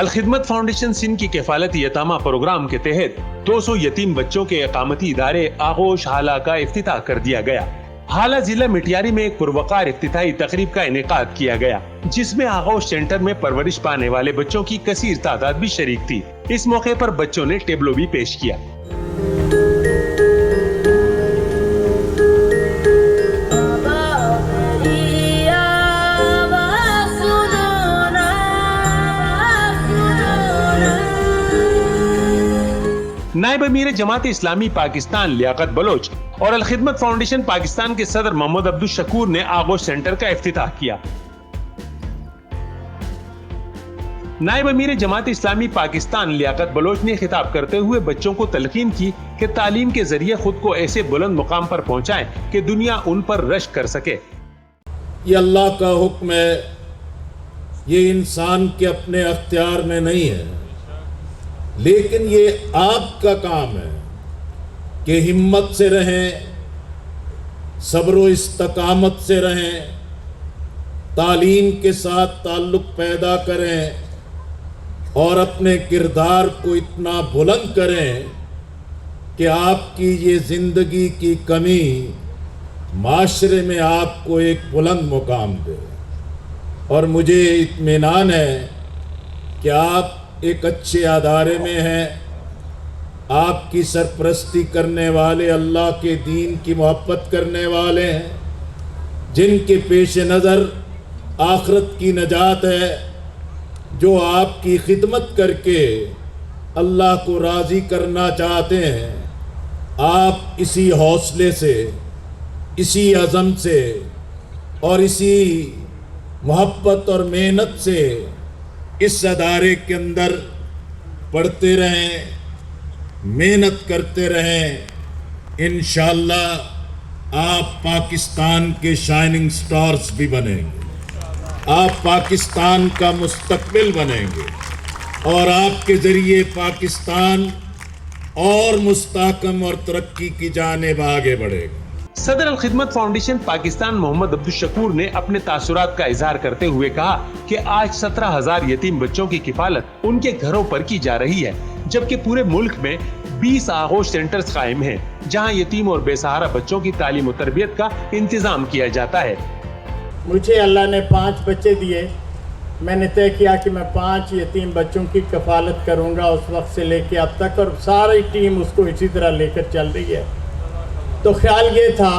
Al-Khidmat foundation Sindh کی کفالت یتامہ programme کے تحت 200 یتیم بچوں کے اقامتی ادارے آغوش حالہ کا افتتاح کر دیا گیا۔ حالہ ضلع مٹیاری میں ایک پروقار افتتاحی تقریب کا انعقاد کیا گیا، جس میں آغوش سینٹر میں پرورش پانے والے بچوں کی کثیر تعداد بھی شریک تھی۔ اس موقع پر بچوں نے ٹیبلو بھی پیش کیا۔ نائب امیر جماعت اسلامی پاکستان لیاقت بلوچ اور الخدمت فاؤنڈیشن پاکستان کے صدر محمد عبدالشکور نے آغوش سینٹر کا افتتاح کیا۔ نائب امیر جماعت اسلامی پاکستان لیاقت بلوچ نے خطاب کرتے ہوئے بچوں کو تلقین کی کہ تعلیم کے ذریعے خود کو ایسے بلند مقام پر پہنچائیں کہ دنیا ان پر رشک کر سکے۔ یہ اللہ کا حکم ہے، یہ انسان کے اپنے اختیار میں نہیں ہے، لیکن یہ آپ کا کام ہے کہ ہمت سے رہیں، صبر و استقامت سے رہیں، تعلیم کے ساتھ تعلق پیدا کریں اور اپنے کردار کو اتنا بلند کریں کہ آپ کی یہ زندگی کی کمی معاشرے میں آپ کو ایک بلند مقام دے۔ اور مجھے اطمینان ہے کہ آپ ایک اچھے ادارے میں ہیں، آپ کی سرپرستی کرنے والے اللہ کے دین کی محبت کرنے والے ہیں، جن کے پیش نظر آخرت کی نجات ہے، جو آپ کی خدمت کر کے اللہ کو راضی کرنا چاہتے ہیں۔ آپ اسی حوصلے سے، اسی عزم سے اور اسی محبت اور محنت سے اس ادارے کے اندر پڑھتے رہیں، محنت کرتے رہیں۔ انشاءاللہ آپ پاکستان کے شائننگ سٹارز بھی بنیں گے، آپ پاکستان کا مستقبل بنیں گے اور آپ کے ذریعے پاکستان اور مستحکم اور ترقی کی جانب آگے بڑھے گا۔ صدر الخدمت فاؤنڈیشن پاکستان محمد عبدالشکور نے اپنے تاثرات کا اظہار کرتے ہوئے کہا کہ آج 17,000 یتیم بچوں کی کفالت ان کے گھروں پر کی جا رہی ہے، جبکہ پورے ملک میں 20 آغوش سینٹرز قائم ہیں جہاں یتیم اور بے سہارا بچوں کی تعلیم و تربیت کا انتظام کیا جاتا ہے۔ مجھے اللہ نے 5 بچے دیے، میں نے طے کیا کہ میں 5 یتیم بچوں کی کفالت کروں گا اس وقت سے لے کے اب تک، اور ساری ٹیم اس کو اسی طرح لے کر چل رہی ہے۔ تو خیال یہ تھا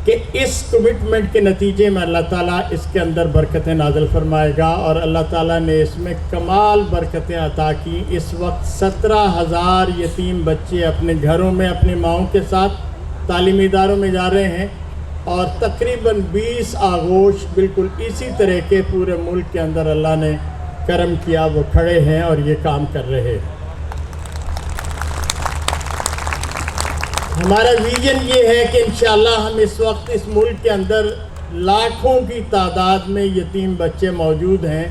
کہ اس کمٹمنٹ کے نتیجے میں اللہ تعالیٰ اس کے اندر برکتیں نازل فرمائے گا، اور اللہ تعالیٰ نے اس میں کمال برکتیں عطا کی۔ اس وقت 17,000 یتیم بچے اپنے گھروں میں اپنی ماؤں کے ساتھ تعلیمی اداروں میں جا رہے ہیں، اور تقریباً 20 آغوش بالکل اسی طرح کے پورے ملک کے اندر اللہ نے کرم کیا، وہ کھڑے ہیں اور یہ کام کر رہے ہیں۔ ہمارا ویژن یہ ہے کہ انشاءاللہ ہم اس وقت اس ملک کے اندر لاکھوں کی تعداد میں یتیم بچے موجود ہیں،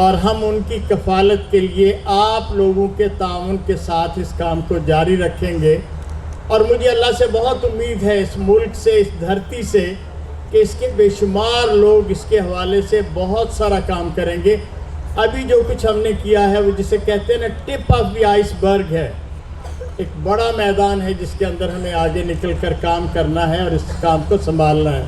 اور ہم ان کی کفالت کے لیے آپ لوگوں کے تعاون کے ساتھ اس کام کو جاری رکھیں گے۔ اور مجھے اللہ سے بہت امید ہے اس ملک سے، اس دھرتی سے، کہ اس کے بے شمار لوگ اس کے حوالے سے بہت سارا کام کریں گے۔ ابھی جو کچھ ہم نے کیا ہے وہ جسے کہتے ہیں نا ٹپ آف دی آئس برگ ہے، ایک بڑا میدان ہے جس کے اندر ہمیں آگے نکل کر کام کرنا ہے اور اس کام کو سنبھالنا ہے۔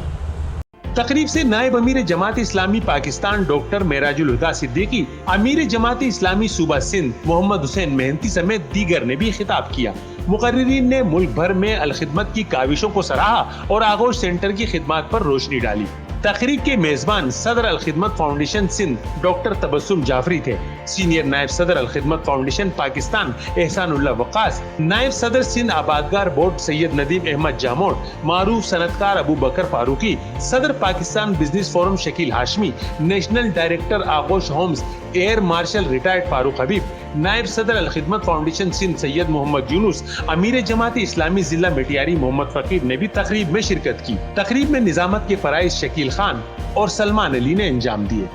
تقریب سے نائب امیر جماعت اسلامی پاکستان ڈاکٹر معراج الہدیٰ صدیقی، امیر جماعت اسلامی صوبہ سندھ محمد حسین مہنتی سمیت دیگر نے بھی خطاب کیا۔ مقررین نے ملک بھر میں الخدمت کی کاوشوں کو سراہا اور آغوش سینٹر کی خدمات پر روشنی ڈالی۔ تقریب کے میزبان صدر الخدمت فاؤنڈیشن سندھ ڈاکٹر تبسم جعفری تھے۔ سینئر نائب صدر الخدمت فاؤنڈیشن پاکستان احسان اللہ وقاص، نائب صدر سندھ آبادگار بورڈ سید ندیم احمد جاموڑ، معروف صنعتکار ابو بکر فاروقی، صدر Pakistan business forum Shakeel Hashmi, national director آغوش ہومز ایئر مارشل ریٹائرڈ فاروق حبیب، نائب صدر الخدمت فاؤنڈیشن سندھ سید محمد یونس، امیر جماعت اسلامی ضلع مٹیاری محمد فقیر نے بھی تقریب میں شرکت کی۔ تقریب میں نظامت کے فرائض شکیل خان اور سلمان علی نے انجام دیے۔